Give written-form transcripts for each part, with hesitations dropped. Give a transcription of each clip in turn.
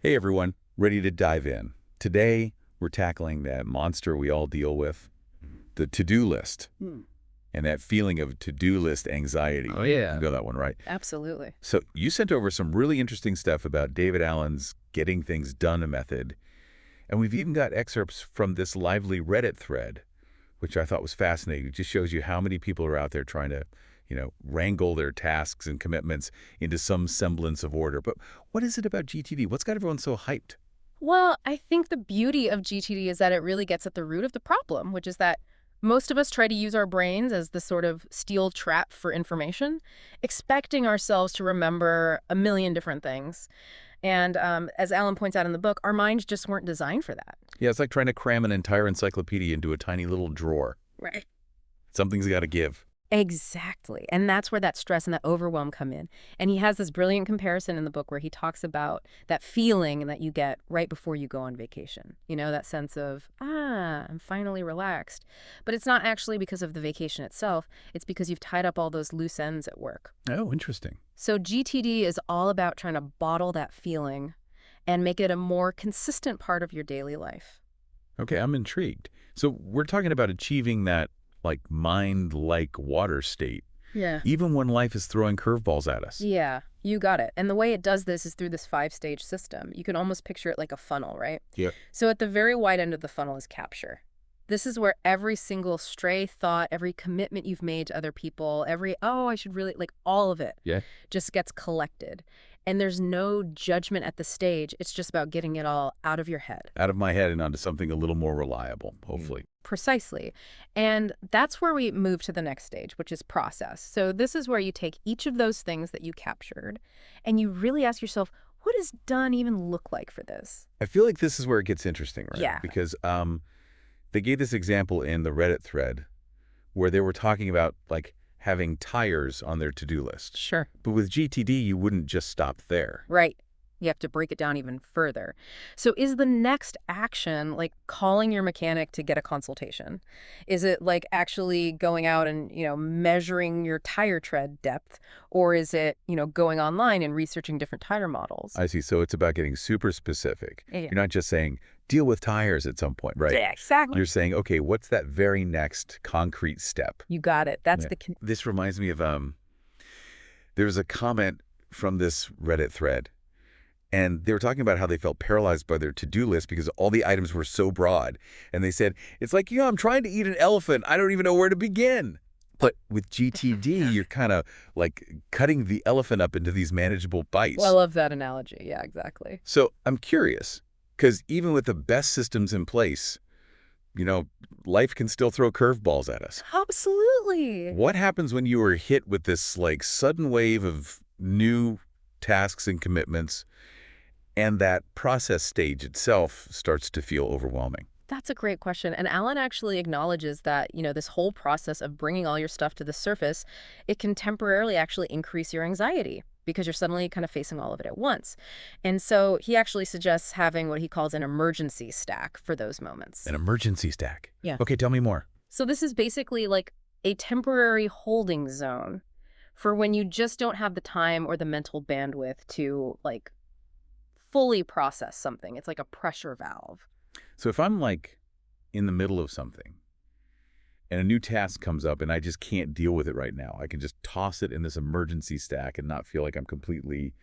Hey everyone, ready to dive in. Today, we're tackling that monster we all deal with, the to-do list, Hmm. and that feeling of to-do list anxiety. Oh, You yeah. know that one, right? Absolutely. So you sent over some really interesting stuff about David Allen's getting things done method, and we've even got excerpts from this lively Reddit thread, which I thought was fascinating. It just shows you how many people are out there trying to, wrangle their tasks and commitments into some semblance of order. But what is it about GTD? What's got everyone so hyped? Well, I think the beauty of GTD is that it really gets at the root of the problem, which is that most of us try to use our brains as the sort of steel trap for information, expecting ourselves to remember a million different things. And as Alan points out in the book, our minds just weren't designed for that. Yeah, it's like trying to cram an entire encyclopedia into a tiny little drawer. Right. Something's got to give. Exactly. And that's where that stress and that overwhelm come in. And he has this brilliant comparison in the book where he talks about that feeling that you get right before you go on vacation. You know, that sense of, I'm finally relaxed. But it's not actually because of the vacation itself. It's because you've tied up all those loose ends at work. Oh, interesting. So GTD is all about trying to bottle that feeling and make it a more consistent part of your daily life. Okay, I'm intrigued. So we're talking about achieving that, like, mind-like water state, Yeah. even when life is throwing curveballs at us. Yeah, you got it. And the way it does this is through this five-stage system. You can almost picture it like a funnel, right? Yeah. So at the very wide end of the funnel is capture. This is where every single stray thought, every commitment you've made to other people, every, I should really, like all of it Yeah. just gets collected. And there's no judgment at the stage. It's just about getting it all out of your head. Out of my head and onto something a little more reliable, hopefully. Precisely. And that's where we move to the next stage, which is process. So this is where you take each of those things that you captured and you really ask yourself, what does done even look like for this? I feel like this is where it gets interesting, right? Yeah. Because they gave this example in the Reddit thread where they were talking about, like, having tires on their to-do list. Sure. But with GTD, you wouldn't just stop there. Right. You have to break it down even further. So is the next action like calling your mechanic to get a consultation? Is it like actually going out and, measuring your tire tread depth? Or is it, going online and researching different tire models? I see. So it's about getting super specific. Yeah. You're not just saying, deal with tires at some point, right? Yeah, exactly. You're saying, okay, what's that very next concrete step? You got it. That's Yeah. the... This reminds me of, there was a comment from this Reddit thread, and they were talking about how they felt paralyzed by their to-do list because all the items were so broad. And they said, it's like, I'm trying to eat an elephant. I don't even know where to begin. But with GTD, you're kind of like cutting the elephant up into these manageable bites. Well, I love that analogy. Yeah, exactly. So I'm curious, because even with the best systems in place, life can still throw curveballs at us. Absolutely. What happens when you are hit with this, like, sudden wave of new tasks and commitments, and that process stage itself starts to feel overwhelming? That's a great question. And Alan actually acknowledges that, this whole process of bringing all your stuff to the surface, it can temporarily actually increase your anxiety because you're suddenly kind of facing all of it at once. And so he actually suggests having what he calls an emergency stack for those moments. An emergency stack. Yeah. Okay, tell me more. So this is basically like a temporary holding zone for when you just don't have the time or the mental bandwidth to, like, fully process something. It's like a pressure valve. So if I'm, like, in the middle of something and a new task comes up and I just can't deal with it right now, I can just toss it in this emergency stack and not feel like I'm completely,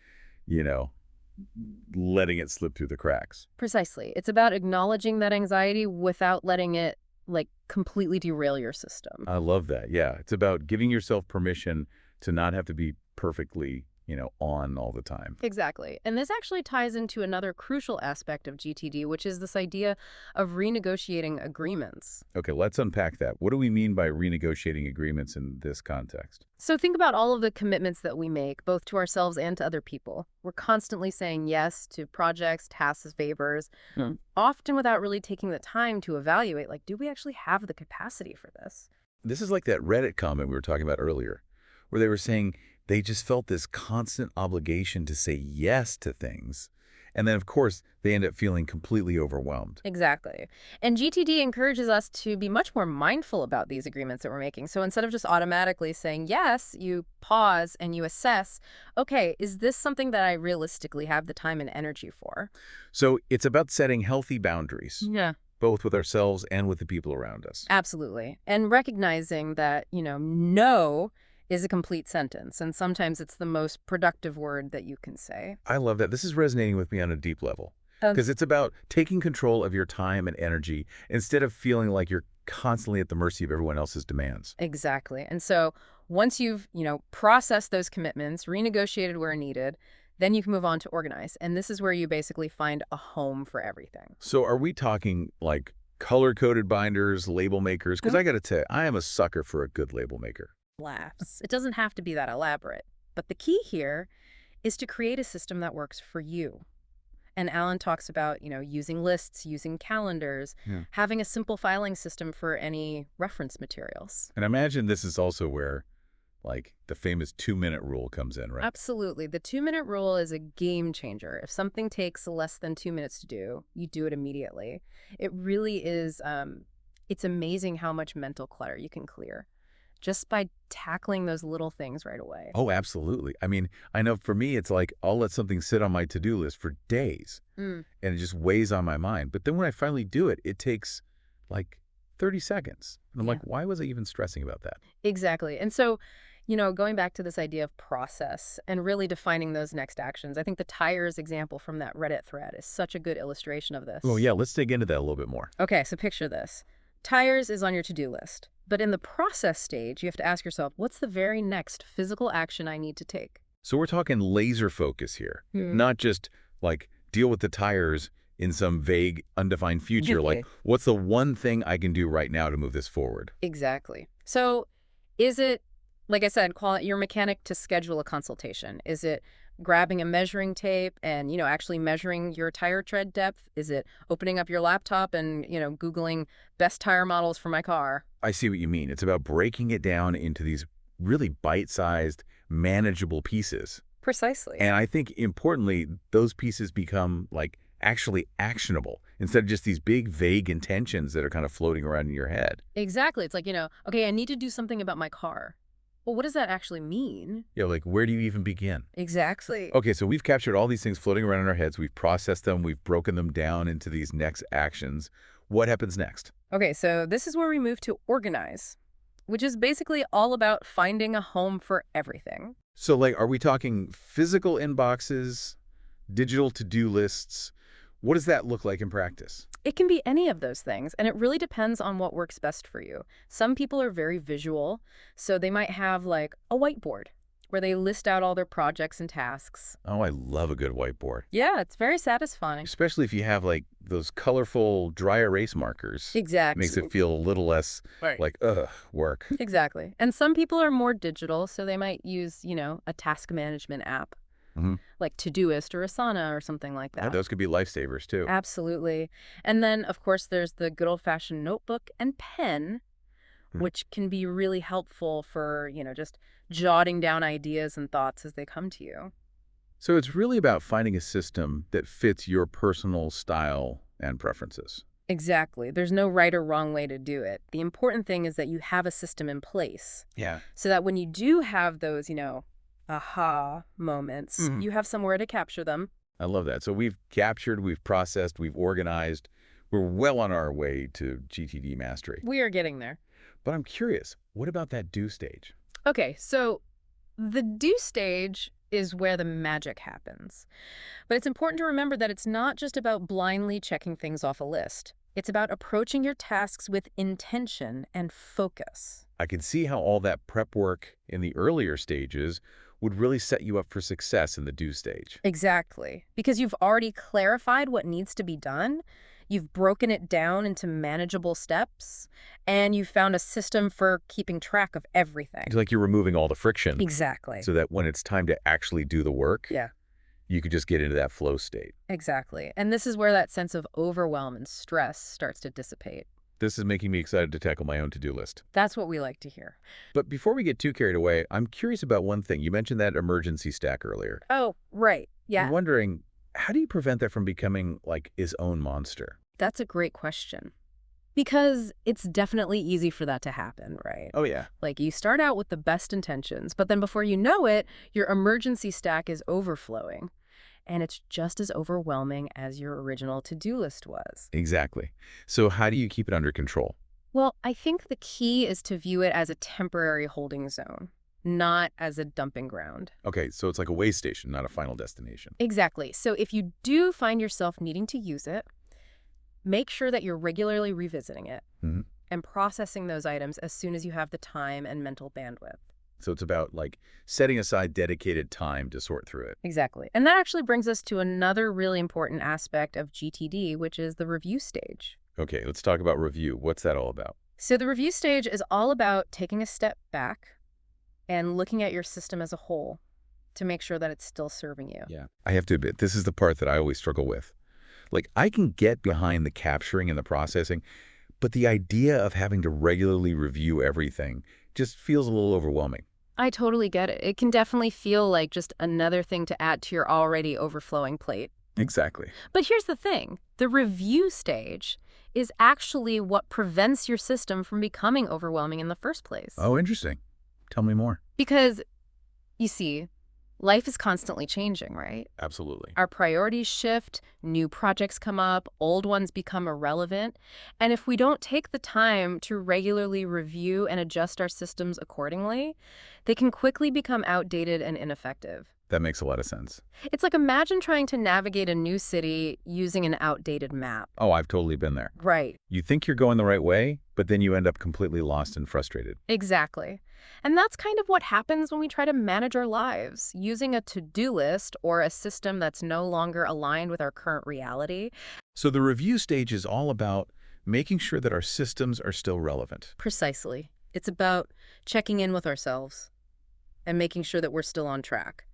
letting it slip through the cracks. Precisely. It's about acknowledging that anxiety without letting it, like, completely derail your system. I love that. Yeah, it's about giving yourself permission to not have to be perfectly, on all the time. Exactly. And this actually ties into another crucial aspect of GTD, which is this idea of renegotiating agreements. Okay, let's unpack that. What do we mean by renegotiating agreements in this context? So think about all of the commitments that we make, both to ourselves and to other people. We're constantly saying yes to projects, tasks, favors, often without really taking the time to evaluate, like, do we actually have the capacity for this? This is like that Reddit comment we were talking about earlier, where they were saying they just felt this constant obligation to say yes to things. And then, of course, they end up feeling completely overwhelmed. Exactly. And GTD encourages us to be much more mindful about these agreements that we're making. So instead of just automatically saying yes, you pause and you assess, okay, is this something that I realistically have the time and energy for? So it's about setting healthy boundaries, Yeah. both with ourselves and with the people around us. Absolutely. And recognizing that, no is a complete sentence. And sometimes it's the most productive word that you can say. I love that. This is resonating with me on a deep level Um, because it's about taking control of your time and energy instead of feeling like you're constantly at the mercy of everyone else's demands. exactly. And so once you've, processed those commitments, renegotiated where needed, then you can move on to organize. And this is where you basically find a home for everything. So are we talking like color-coded binders, label makers? Because I got to tell you, I am a sucker for a good label maker. Laughs. It doesn't have to be that elaborate. But the key here is to create a system that works for you. And Alan talks about, using lists, using calendars, Yeah. having a simple filing system for any reference materials. And I imagine this is also where like the famous 2-minute rule comes in, right? Absolutely. The 2-minute rule is a game changer. If something takes less than 2 minutes to do, you do it immediately. It really is, it's amazing how much mental clutter you can clear just by tackling those little things right away. Oh, absolutely. I mean, I know for me, it's like I'll let something sit on my to-do list for days Mm. and it just weighs on my mind. But then when I finally do it, it takes like 30 seconds. And I'm Yeah. like, why was I even stressing about that? Exactly. And so, going back to this idea of process and really defining those next actions, I think the tires example from that Reddit thread is such a good illustration of this. Oh, yeah, let's dig into that a little bit more. Okay, so picture this. Tires is on your to-do list. But in the process stage, you have to ask yourself, what's the very next physical action I need to take? So we're talking laser focus here, Hmm. not just like deal with the tires in some vague, undefined future. Like, what's the one thing I can do right now to move this forward? Exactly. So is it, like I said, call it your mechanic to schedule a consultation? Is it grabbing a measuring tape and, actually measuring your tire tread depth? Is it opening up your laptop and, Googling best tire models for my car? I see what you mean. It's about breaking it down into these really bite-sized, manageable pieces. Precisely. And I think importantly, those pieces become like actually actionable instead of just these big, vague intentions that are kind of floating around in your head. Exactly. It's like, okay, I need to do something about my car. Well, what does that actually mean? Yeah, like where do you even begin? Exactly. Okay, so we've captured all these things floating around in our heads. We've processed them. We've broken them down into these next actions. What happens next? Okay, so this is where we move to organize, which is basically all about finding a home for everything. So like, are we talking physical inboxes, digital to-do lists? What does that look like in practice? It can be any of those things, and it really depends on what works best for you. Some people are very visual, so they might have like a whiteboard where they list out all their projects and tasks. Oh, I love a good whiteboard. Yeah, it's very satisfying. Especially if you have like those colorful dry erase markers. Exactly. Makes it feel a little less like, ugh, work. Exactly. And some people are more digital, so they might use, a task management app Mhm. like Todoist or Asana or something like Yeah, that. those could be lifesavers too. Absolutely. And then, of course, there's the good old-fashioned notebook and pen, Hmm. which can be really helpful for, just jotting down ideas and thoughts as they come to you. So it's really about finding a system that fits your personal style and preferences. Exactly. There's no right or wrong way to do it. The important thing is that you have a system in place Yeah. so that when you do have those, aha moments, Mhm. you have somewhere to capture them. I love that. So we've captured, we've processed, we've organized. We're well on our way to GTD mastery. We are getting there. But I'm curious, what about that do stage? Okay, so the do stage is where the magic happens. But it's important to remember that it's not just about blindly checking things off a list. It's about approaching your tasks with intention and focus. I can see how all that prep work in the earlier stages would really set you up for success in the do stage. Exactly. Because you've already clarified what needs to be done, you've broken it down into manageable steps, and you've found a system for keeping track of everything. It's like you're removing all the friction Exactly. so that when it's time to actually do the work, Yeah. you could just get into that flow state. Exactly. And this is where that sense of overwhelm and stress starts to dissipate. This is making me excited to tackle my own to-do list. That's what we like to hear. But before we get too carried away, I'm curious about one thing. You mentioned that emergency stack earlier. Oh, right. I'm wondering, how do you prevent that from becoming like his own monster? That's a great question. Because it's definitely easy for that to happen, right? Oh, yeah. Like you start out with the best intentions, but then before you know it, your emergency stack is overflowing. And it's just as overwhelming as your original to-do list was. Exactly. So how do you keep it under control? Well, I think the key is to view it as a temporary holding zone, not as a dumping ground. Okay, so it's like a way station, not a final destination. Exactly. So if you do find yourself needing to use it, make sure that you're regularly revisiting it Hmm. and processing those items as soon as you have the time and mental bandwidth. So it's about like setting aside dedicated time to sort through it. Exactly. And that actually brings us to another really important aspect of GTD, which is the review stage. Okay, let's talk about review. What's that all about? So the review stage is all about taking a step back and looking at your system as a whole to make sure that it's still serving you. Yeah. I have to admit, this is the part that I always struggle with. Like, I can get behind the capturing and the processing, but the idea of having to regularly review everything just feels a little overwhelming. I totally get it. It can definitely feel like just another thing to add to your already overflowing plate. Exactly. But here's the thing. The review stage is actually what prevents your system from becoming overwhelming in the first place. Oh, interesting. Tell me more. Because, you see, life is constantly changing, right? Absolutely. Our priorities shift, new projects come up, old ones become irrelevant. And if we don't take the time to regularly review and adjust our systems accordingly, they can quickly become outdated and ineffective. That makes a lot of sense. It's like imagine trying to navigate a new city using an outdated map. Oh, I've totally been there. Right. You think you're going the right way, but then you end up completely lost and frustrated. Exactly. And that's kind of what happens when we try to manage our lives. Using a to-do list or a system that's no longer aligned with our current reality. So the review stage is all about making sure that our systems are still relevant. Precisely. It's about checking in with ourselves and making sure that we're still on track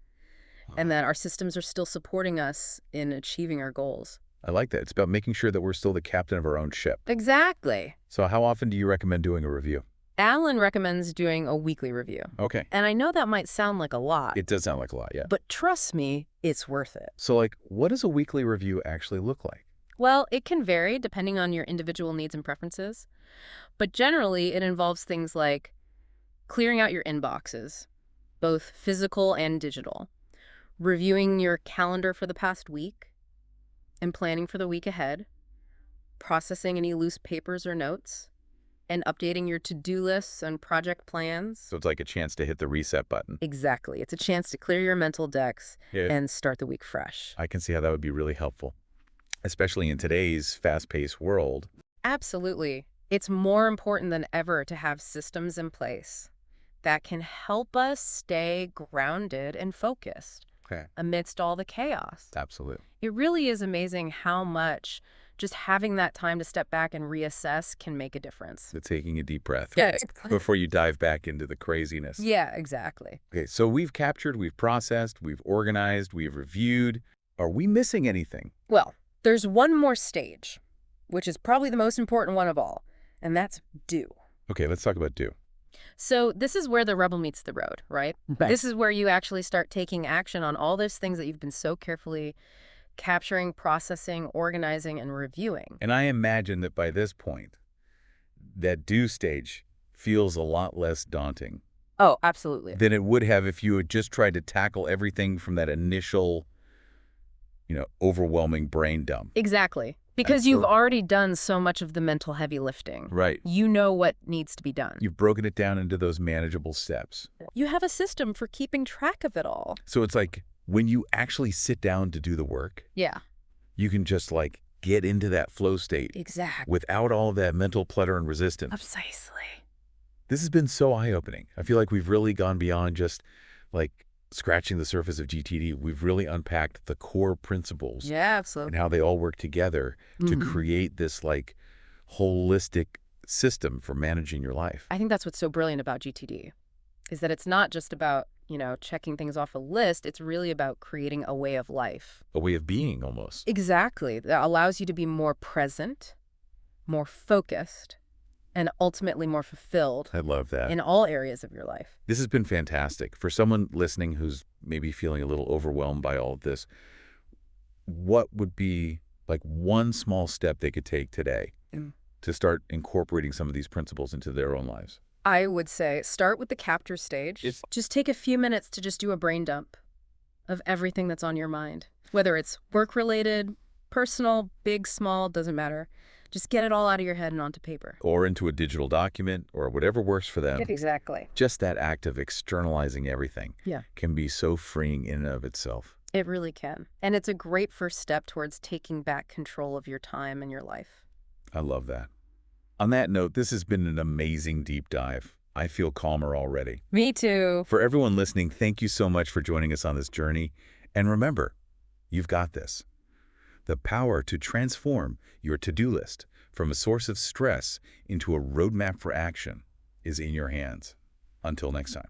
and that our systems are still supporting us in achieving our goals. I like that. It's about making sure that we're still the captain of our own ship. Exactly. So how often do you recommend doing a review? Alan recommends doing a weekly review. Okay. And I know that might sound like a lot. It does sound like a lot, yeah. But trust me, it's worth it. So, like, what does a weekly review actually look like? Well, it can vary depending on your individual needs and preferences. But generally, it involves things like clearing out your inboxes, both physical and digital, reviewing your calendar for the past week, and planning for the week ahead, processing any loose papers or notes, and updating your to-do lists and project plans. So it's like a chance to hit the reset button. Exactly. It's a chance to clear your mental decks Yeah. and start the week fresh. I can see how that would be really helpful, especially in today's fast-paced world. Absolutely. It's more important than ever to have systems in place that can help us stay grounded and focused Okay. amidst all the chaos. Absolutely. It really is amazing how much just having that time to step back and reassess can make a difference. So taking a deep breath Yeah. before you dive back into the craziness. Yeah, exactly. Okay, so we've captured, we've processed, we've organized, we've reviewed. Are we missing anything? Well, there's one more stage, which is probably the most important one of all, and that's do. Okay, let's talk about do. So this is where the rubber meets the road, right? Right. This is where you actually start taking action on all those things that you've been so carefully capturing, processing, organizing, and reviewing. And I imagine that by this point, that do stage feels a lot less daunting Oh, absolutely. than it would have if you had just tried to tackle everything from that initial, overwhelming brain dump. Exactly. Because That's you've so- already done so much of the mental heavy lifting. Right. You know what needs to be done. You've broken it down into those manageable steps. You have a system for keeping track of it all. So it's like when you actually sit down to do the work, Yeah, you can just like get into that flow state exactly. without all that mental clutter and resistance. Precisely. This has been so eye-opening. I feel like we've really gone beyond just like scratching the surface of GTD. We've really unpacked the core principles Yeah, absolutely. and how they all work together to create this like holistic system for managing your life. I think that's what's so brilliant about GTD, is that it's not just about, checking things off a list. It's really about creating a way of life. A way of being almost. Exactly. That allows you to be more present, more focused, and ultimately more fulfilled I love that. in all areas of your life. This has been fantastic. For someone listening who's maybe feeling a little overwhelmed by all of this, what would be like one small step they could take today to start incorporating some of these principles into their own lives? I would say start with the capture stage. Just take a few minutes to just do a brain dump of everything that's on your mind. Whether it's work-related, personal, big, small, doesn't matter. Just get it all out of your head and onto paper. Or into a digital document or whatever works for them. Exactly. Just that act of externalizing everything Yeah. can be so freeing in and of itself. It really can. And it's a great first step towards taking back control of your time and your life. I love that. On that note, this has been an amazing deep dive. I feel calmer already. Me too. For everyone listening, thank you so much for joining us on this journey. And remember, you've got this. The power to transform your to-do list from a source of stress into a roadmap for action is in your hands. Until next time.